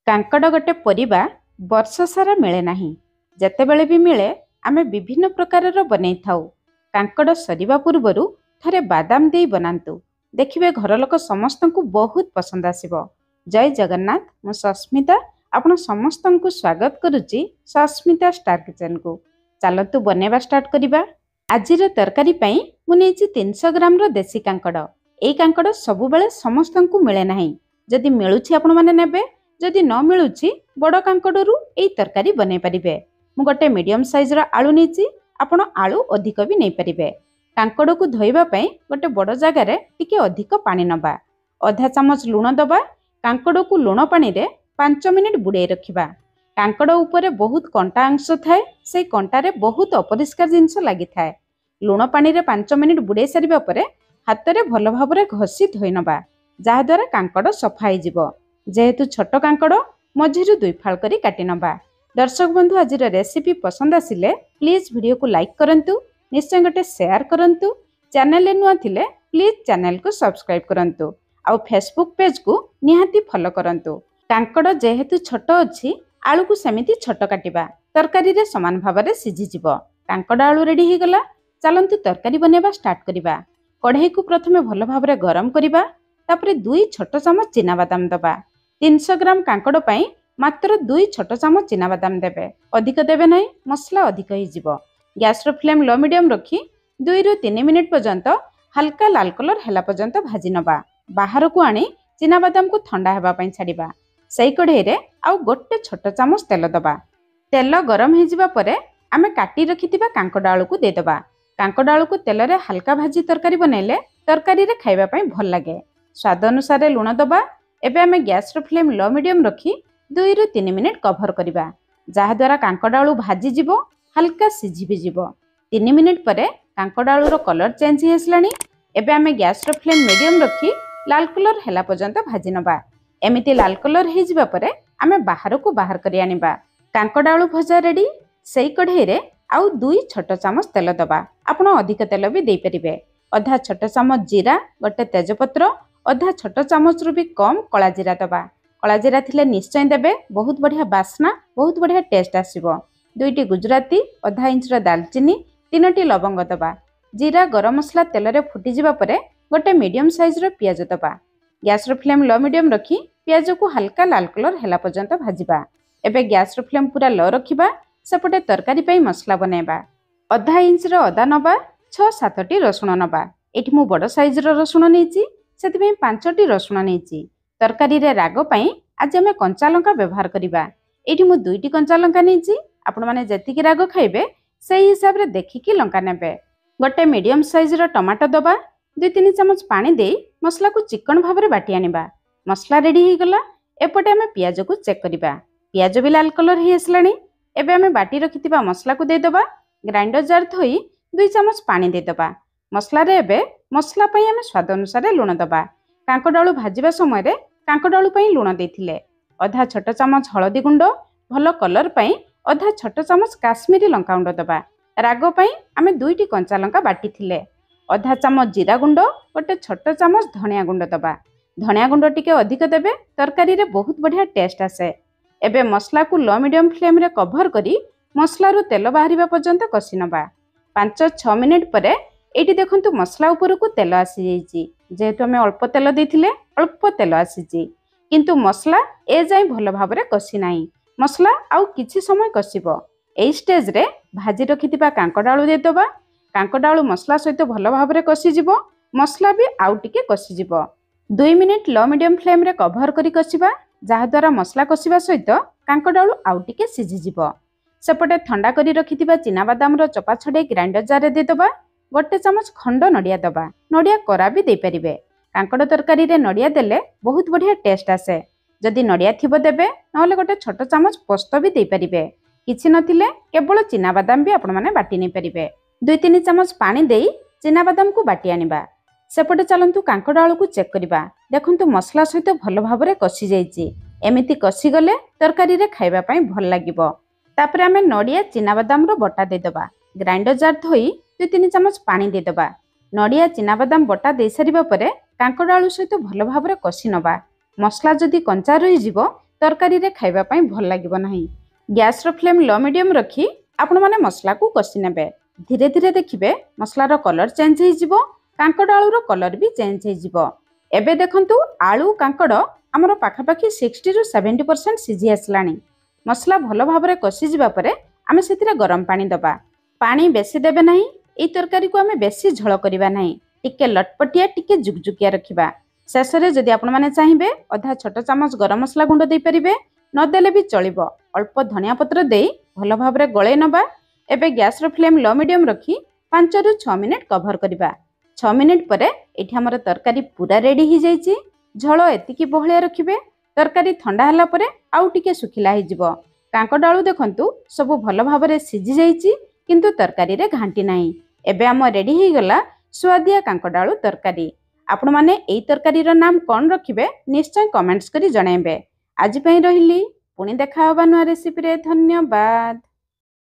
कांकड़ गोटे परिबा वर्ष सारा मिले नहीं। जेतेबेले भी मिले आमे विभिन्न प्रकारर बनै थाउ। कांकड़ सरिबा पूर्वरु थरे बादाम देई बनांतु, देखिबे घर लोक समस्तंकु बहुत पसंद आसिबो। जय जगन्नाथ, मु सस्मिता आपण समस्तंकु स्वागत करुची सस्मिता स्टार किचन को। चलतु बनेबा स्टार्ट करिबा। आजिर तरकारी पई मु नेची 300 ग्राम रो देसी कांकड़। एई कांकड़ सबु बेले समस्तंकु मिले नाही। जदि मिलुछि आपण माने नेबे, जदि न मिलुछि बड़ कांकड़रू एई तरकारी बनै परिबे। मु गोटे मीडियम साइज रो आलू नेची, आपण आलू अधिक भी नै परिबे। कांकड़ को धोइबा पई गोटे बड़ जगह रे टिके अधिक पानी नबा, आधा चामच लूण दबा। कांकड़ को लूण पानी रे 5 मिनिट बुड़े रखिबा। कांकड़ ऊपर बहुत कंटा अंश थाए, से कंटा रे बहुत अपरिष्कार जिंस लागि थाए। लूण पानी रे 5 मिनिट बुड़े सारिबा परे हाथ रे भल भाबरे घसी धोइ नबा, जहा द्वारा कांकड़ सफा हो जिवो। जेहेतु छोट कांकड़ मझिरु 2 फाल करी काटी नबा। दर्शक बंधु, आज रेसिपी पसंद आसिले प्लीज वीडियो को लाइक करंतु, निश्चय गोटे शेयर करंतु। चैनल नुआ थिले प्लीज चैनल को सब्सक्राइब करंतु, आउ फेसबुक पेज को निहाती फॉलो करंतु। कांकड़ जेहेतु छोट अछि, आलू को सेमिति छोट काटिबा, तरकारी रे समान भाबरे सिझी जिवो। कांकड़ आलू रेडी हो गला। चलंतु तरकारी बनेबा स्टार्ट करिबा। कढ़ाई को प्रथमे भल भाबरे गरम करिबा, तापरे 2 छोट चामच चीना बादाम दबा। 300 ग्राम कांकड़ पई मात्र 2 छोट चामच चीना बादाम देबे, अधिक देबे नहीं, मसला अधिक हो जिवो। गैस रो फ्लेम लो मीडियम रखी 2 रु 3 मिनिट पर्यंत हल्का लाल कलर हैला पर्यंत भाजी नबा। बाहर को आनी चीना बादाम को ठंडा हेबा पई छाड़िबा। सेई कढ़ाई रे आउ गोटे छोट चामच तेल दबा। तेल गरम हो जिबा परे आमे काटी रखितिबा कांकड़ आलू को दे दबा। कांकड़ आलू को तेल रे हल्का भाजी तरकारी बनैले तरकारी रे खाइबा पई भल लागे। स्वाद अनुसार लूण दबा। एबे आमे गैस रो फ्लेम लो मीडियम रखी 2 रु 3 मिनिट कभर करिबा, जहा द्वारा कांकड़ आलू भाजी जिवो, हल्का सिझी भी जिवो। 3 मिनिट परे कांकड़ आलू रो कलर चेंज हो आसलानी। एबे आमे गैस रो फ्लेम मीडियम रखी लाल कलर हैला पर्यंत भाजी नबा। एमिति लाल कलर हो जिबा परे आमे बाहर को बाहर करि आनिबा। कांकड़ आलू भजा रेडी। सेई कढ़ाई रे आउ 2 छोट चामच तेल दबा। आपण अधिक तेल भी दे परिबे। आधा छोट चामच जीरा, गोटे तेजपत्र, आधा छोट चामच रु भी कम कला जीरा दबा। कला जीरा थिले निश्चय देबे, बहुत बढ़िया बास्ना, बहुत बढ़िया टेस्ट आसीबो। 2टी गुजराती, आधा इंच रो दालचीनी, 3टी लवंग दबा। जीरा गरम मसला तेल रे फुटी जिबा परे गोटे मीडियम साइज रो पियाज दबा। गैस रो फ्लेम लो मीडियम रखी पियाज को हल्का लाल कलर हैला पर्यंत भाजिबा। एबे गैस रो फ्लेम पूरा लो रखिबा। सेपटे तरकारी पई मसला बनेबा। आधा इंच रो अदा नबा, 6-7टी रसुण नबा। एठी मु बड़ साइज रो रसुण नेची, सेति पई 5टी रसुण नेची। तरकारी रे राग पई आज हमें कंचा लंका व्यवहार करिबा। एठी मु 2टी कंचा लंका नेची। आपण माने जेतिकी राग खाइबे सेही हिसाब रे देखिकी लंका नेबे। गोटे मीडियम साइज रो टमाटो दबा। 2-3 चामच पानी देई मसला को चिकन भाबरे बाटी आनिबा। मसला रेडी हो गला। एपटे हमें पियाज को चेक करिबा। पियाज भी लाल कलर हो आसलानी। एबे हमें बाटी रखितिबा मसला को दे दबा। ग्राइंडर जार थोई 2 चामच पानी दे दबा। मसला रे एबे मसला पई हमें स्वाद अनुसार लूण दबा। कांकड़ आलू भाजिबा समय रे कांकड़ आलू पई लूण देथिले। आधा छोट चामच हळदी गुंड, भलो कलर पई आधा छोट चामच काश्मीरी लंका गुंड दबा। राग पई हमें 2टी कंचा लंका बाटी थिले। आधा चामच जीरा गुंड, गोटे छोट चामच धनिया गुंड दबा। धनिया गुंड टिके अधिक देबे, तरकारी रे बहुत बढ़िया टेस्ट आसे। एबे मसला को लो मीडियम फ्लेम रे कभर करी मसला रु तेल बाहरिबा पर्यंत कसी नबा। 5-6 मिनिट परे एटी देखंतु मसला ऊपर को तेल आसी जाईची। जेहेतु हमें अल्प तेल देथिले, अल्प तेल आसीची, किंतु मसला ए जाई भल भाबरे कसी नाही। मसला आउ किछि समय कसिबो। एई स्टेज रे भाजी रखितिबा कांकड़ आलू दे दबा। कांकड़ आलू मसला सहित भल भाबरे कसी जिवो। मसला भी आउ टिके कसी जिवो। 2 मिनिट लो मीडियम फ्लेम रे कभर करी कसिबा, जहा द्वारा मसला कसिबा सहित कांकड़ आलू आउ टिके सिझी जिवो। सेपटे ठंडा करी रखितिबा चीना बादाम रो चोपा छडे ग्राइंडर जार रे दे दबा। गोटे चामच खंड नड़िया दबा। नड़िया कोरा भी दे परिबे। कांकड़ तरकारी रे नड़िया देले बहुत बढ़िया टेस्ट आसे। जदि नड़िया थिबो देबे, नहले गोटे छोट चामच पोस्त भी दे परिबे। किछि नथिले केवल चीना बादाम भी आपण माने बाटी नै परिबे। 2-3 चामच पानी देई चीना बादाम को बाटी आनिबा। सेपटे चलंतु कांकड़ आलू को चेक करिबा। देखंतु मसला सहित भल भाबरे कसी जाईची। एमिति कसी गले तरकारी रे खाइबा पई भल लागिबो। तापरे हमें नड़िया चीना बादाम रो बटा दे दबा। ग्राइंडर जार थोई 2-3 चामच पानी दे दबा। नड़िया चीना बादाम बटा दे सारिबा परे कांकड़ आलू सहित भल भाबरे कसी नबा। मसला जदि कंचा रही जिवो तरकारी रे खाइबा पई भल लागिबो नाही। गैस रो फ्लेम लो मीडियम रखी आपण माने मसला को कसी नेबे। धीरे धीरे देखिबे मसला रो कलर चेंज हो जिवो, कांकड़ आलू रो कलर भी चेंज हो जिवो। एबे देखंतु आलू कांकड़ हमर पाखापाखी 60 रु 70% सिझी आसलानी। मसला भल भाबरे कसी जिबा परे आमे सेतिरे गरम पानी दबा। पानी बेसी देबे नाही। एई तरकारी को आमे बेसी झळ करिबा नाही। टिके लटपटिया टिके जुगजुकिया रखिबा। शेषरे जदि आपण माने चाहिबे अधा छोट चामच गरम मसला गुंड देई परिबे, न देले भी चलिबो। अल्प धनिया पत्र देई भल भाबरे गळे नबा। एबे गैस रो फ्लेम लो मीडियम रखी 5 रु 6 मिनिट कवर करिबा। 6 मिनिट परे एठी हमर तरकारी पूरा रेडी ही जाईची। झळ एतिकी बहळिया रखिबे। तरकारी ठंडा हला परे आउ टिके सुखिला ही जिवो। कांकड़ आलू देखंतु सब भल भाबरे सिझी जाईची, किंतु तरकारी रे घांटी नाही। एबे हम रेडी ही गला स्वादिया कांकड़ आलू तरकारी। आपण माने एई तरकारी रो नाम कोन रखिबे निश्चय कमेंट्स करी जणाइबे। आज पई रहिली, पुणी देखा होबा नुआ रेसिपी रे। धन्यवाद।